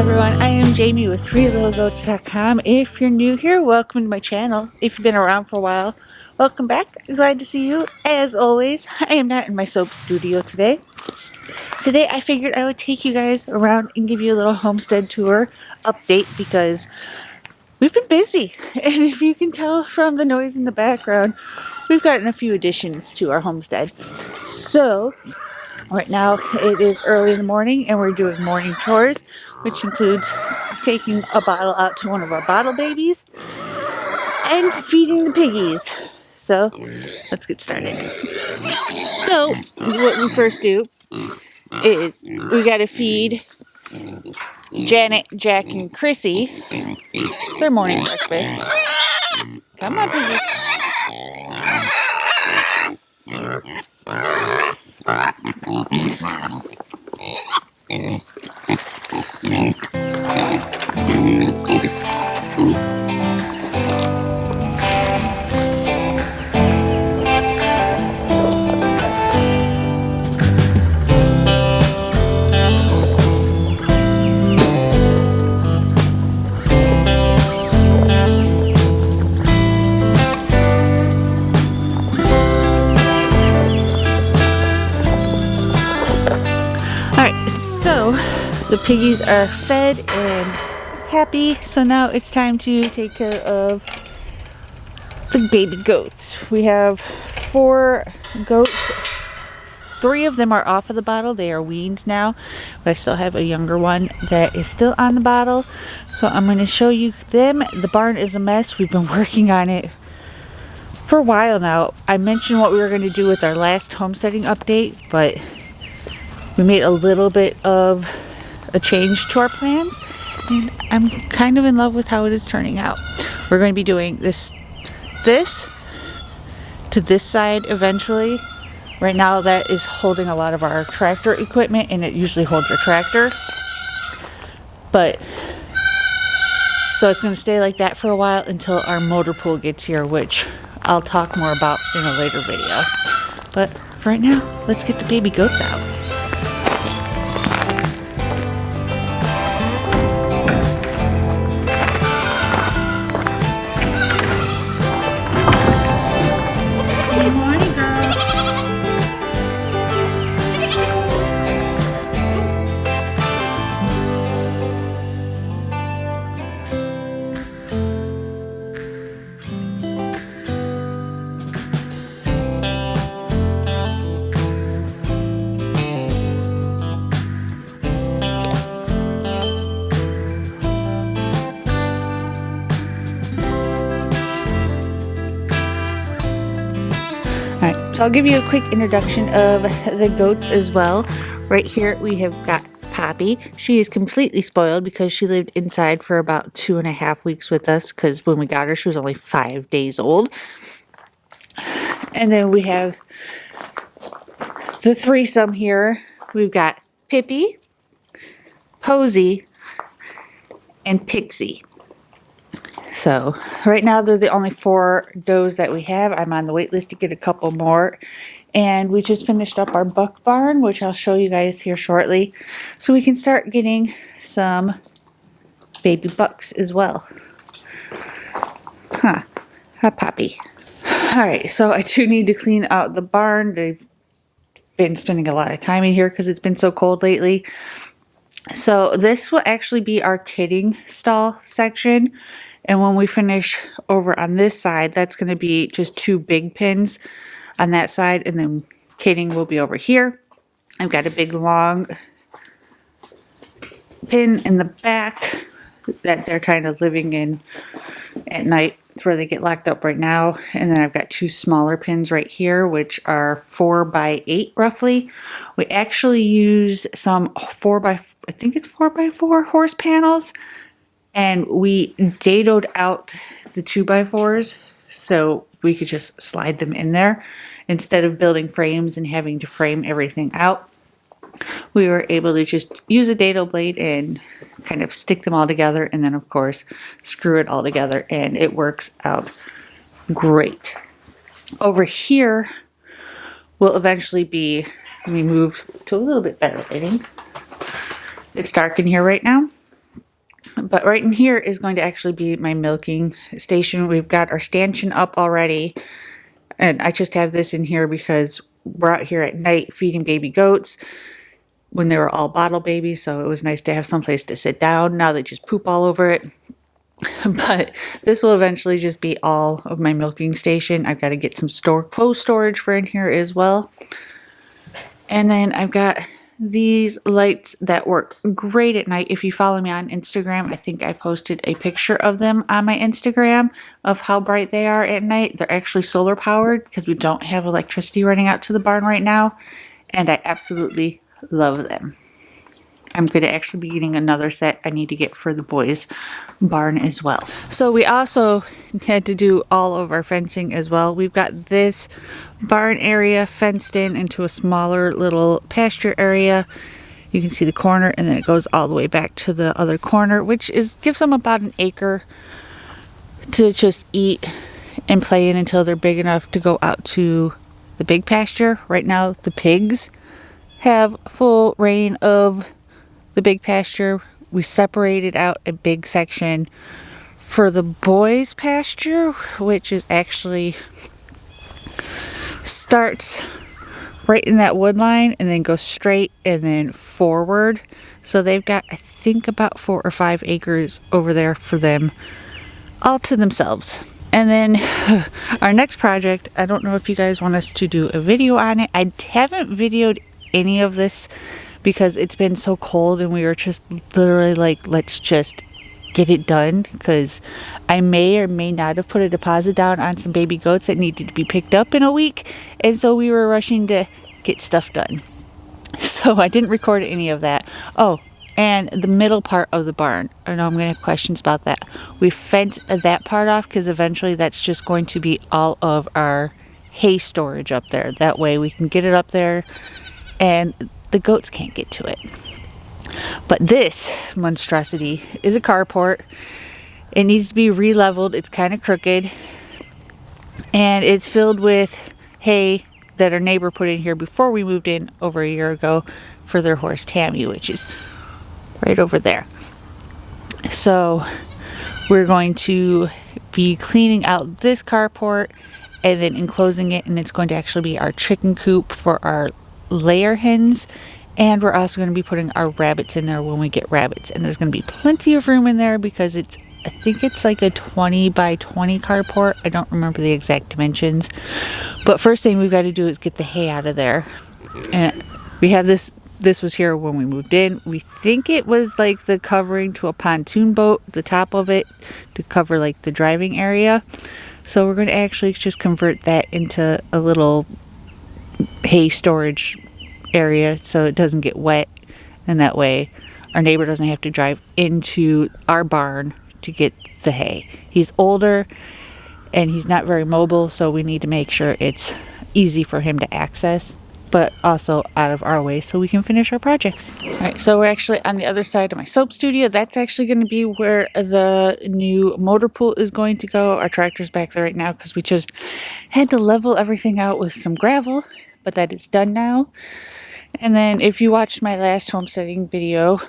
everyone, I am Jamie with freelittlegoats.com. If you're new here, welcome to my channel. If you've been around for a while, welcome back. Glad to see you. As always, I am not in my soap studio today. Today I figured I would take you guys around and give you a little homestead tour update because we've been busy. And if you can tell from the noise in the background, we've gotten a few additions to our homestead. So right now it is early in the morning and we're doing morning chores, which includes taking a bottle out to one of our bottle babies and feeding the piggies. So let's get started. So what we first do is we gotta feed Janet, Jack, and Chrissy their morning breakfast. Come on, piggies. So the piggies are fed and happy, so now it's time to take care of the baby goats. We have 4 goats. 3 of them are off of the bottle. They are weaned now, but I still have a younger one that is still on the bottle, so I'm going to show you them. The barn is a mess. We've been working on it for a while now. I mentioned what we were going to do with our last homesteading update, but we made a little bit of a change to our plans, and I'm kind of in love with how it is turning out. We're going to be doing this to this side eventually. Right now that is holding a lot of our tractor equipment, and it usually holds our tractor. But so it's going to stay like that for a while until our motor pool gets here, which I'll talk more about in a later video. But for right now, let's get the baby goats out. Alright, so I'll give you a quick introduction of the goats as well. Right here we have got Poppy. She is completely spoiled because she lived inside for about 2.5 weeks with us, because when we got her she was only 5 days old. And then we have the threesome here. We've got Pippi, Posy, and Pixie. So right now they're the only 4 does that we have. I'm on the wait list to get a couple more. And we just finished up our buck barn, which I'll show you guys here shortly. So we can start getting some baby bucks as well. Huh, Poppy. Alright, so I do need to clean out the barn. They've been spending a lot of time in here because it's been so cold lately. So this will actually be our kidding stall section. And when we finish over on this side, that's going to be just 2 big pins on that side, and then kidding will be over here. I've got a big long pin in the back that they're kind of living in at night. It's where they get locked up right now. And then I've got 2 smaller pins right here, which are 4x8 roughly. We actually used some 4x4 horse panels. And we dadoed out the 2x4s so we could just slide them in there instead of building frames and having to frame everything out. We were able to just use a dado blade and kind of stick them all together, and then of course screw it all together, and it works out great. Over here will eventually be, let me move to a little bit better lighting. It's dark in here right now, But right in here is going to actually be my milking station. We've got our stanchion up already. And I just have this in here because we're out here at night feeding baby goats when they were all bottle babies. So it was nice to have someplace to sit down. Now they just poop all over it. But this will eventually just be all of my milking station. I've got to get some clothes storage for in here as well. And then I've got these lights that work great at night. If you follow me on Instagram, I think I posted a picture of them on my Instagram of how bright they are at night. They're actually solar powered because we don't have electricity running out to the barn right now. And I absolutely love them. I'm going to actually be getting another set I need to get for the boys' barn as well. So we also had to do all of our fencing as well. We've got this barn area fenced in into a smaller little pasture area. You can see the corner, and then it goes all the way back to the other corner, which gives them about an acre to just eat and play in until they're big enough to go out to the big pasture. Right now, the pigs have full reign of the big pasture. We separated out a big section for the boys' pasture, which is actually starts right in that wood line and then goes straight and then forward. So they've got, I think, about 4 or 5 acres over there for them all to themselves. And then our next project, I don't know if you guys want us to do a video on it. I haven't videoed any of this because it's been so cold and we were just literally like, let's just get it done, because I may or may not have put a deposit down on some baby goats that needed to be picked up in a week, and so we were rushing to get stuff done. So I didn't record any of that. Oh, and the middle part of the barn, I know I'm going to have questions about that. We fenced that part off because eventually that's just going to be all of our hay storage up there. That way we can get it up there and the goats can't get to it. But this monstrosity is a carport. It needs to be re-leveled. It's kind of crooked. And it's filled with hay that our neighbor put in here before we moved in over a year ago for their horse Tammy, which is right over there. So we're going to be cleaning out this carport and then enclosing it, and it's going to actually be our chicken coop for our layer hens. And we're also going to be putting our rabbits in there when we get rabbits. And there's going to be plenty of room in there because I think it's like a 20 by 20 carport. I don't remember the exact dimensions. But first thing we've got to do is get the hay out of there. And we have this was here when we moved in. We think it was like the covering to a pontoon boat, the top of it, to cover like the driving area. So we're going to actually just convert that into a little hay storage area so it doesn't get wet, and that way our neighbor doesn't have to drive into our barn to get the hay. He's older and he's not very mobile, so we need to make sure it's easy for him to access, but also out of our way so we can finish our projects. Alright, so we're actually on the other side of my soap studio. That's actually going to be where the new motor pool is going to go. Our tractor's back there right now because we just had to level everything out with some gravel, but that is done now. And then if you watched my last homesteading video,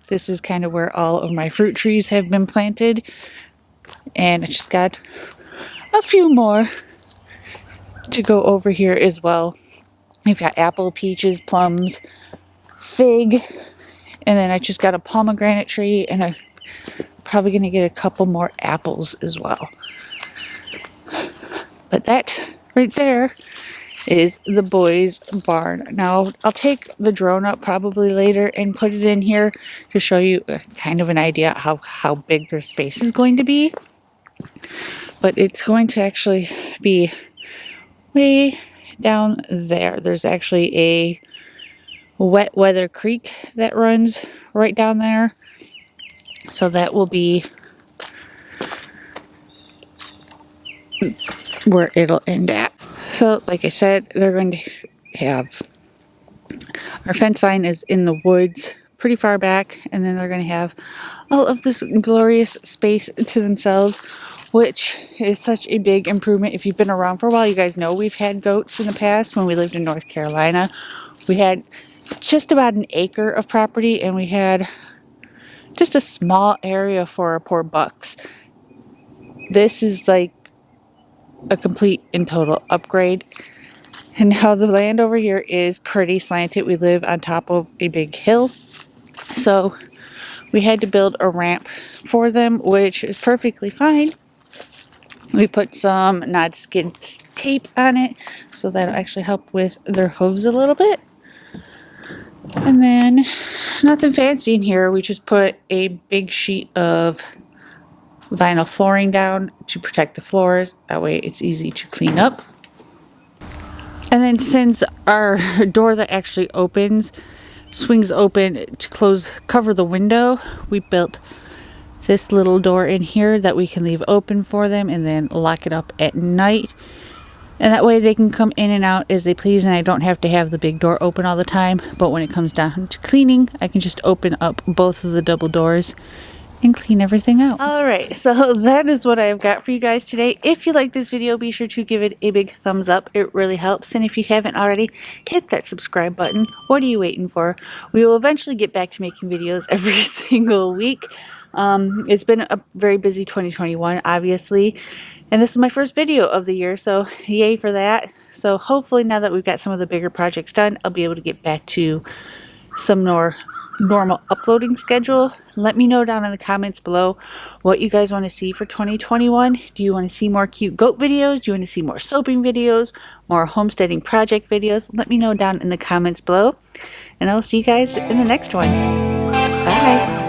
this is kind of where all of my fruit trees have been planted. And I just got a few more to go over here as well. We've got apple, peaches, plums, fig, and then I just got a pomegranate tree, and I'm probably going to get a couple more apples as well. But that right there is the boys' barn. Now, I'll take the drone up probably later and put it in here to show you kind of an idea how big their space is going to be. But it's going to actually be way down there. There's actually a wet weather creek that runs right down there. So that will be where it'll end at. So, like I said, they're going to have our fence line is in the woods pretty far back, and then they're going to have all of this glorious space to themselves, which is such a big improvement. If you've been around for a while, you guys know we've had goats in the past. When we lived in North Carolina, we had just about an acre of property, and we had just a small area for our poor bucks. This is like a complete and total upgrade. And now the land over here is pretty slanted. We live on top of a big hill. So we had to build a ramp for them, which is perfectly fine. We put some non-skid tape on it, so that'll actually help with their hooves a little bit. And then, nothing fancy in here. We just put a big sheet of vinyl flooring down to protect the floors. That way it's easy to clean up. And then since our door that actually opens swings open to cover the window, we built this little door in here that we can leave open for them and then lock it up at night. And that way they can come in and out as they please, and I don't have to have the big door open all the time. But when it comes down to cleaning, I can just open up both of the double doors and clean everything out. Alright, so that is what I've got for you guys today. If you like this video, be sure to give it a big thumbs up. It really helps. And if you haven't already, hit that subscribe button. What are you waiting for? We will eventually get back to making videos every single week. It's been a very busy 2021, obviously. And this is my first video of the year, so yay for that. So hopefully now that we've got some of the bigger projects done, I'll be able to get back to some more normal uploading schedule. Let me know down in the comments below what you guys want to see for 2021. Do you want to see more cute goat videos? Do you want to see more soaping videos? More homesteading project videos? Let me know down in the comments below. And I'll see you guys in the next one. Bye!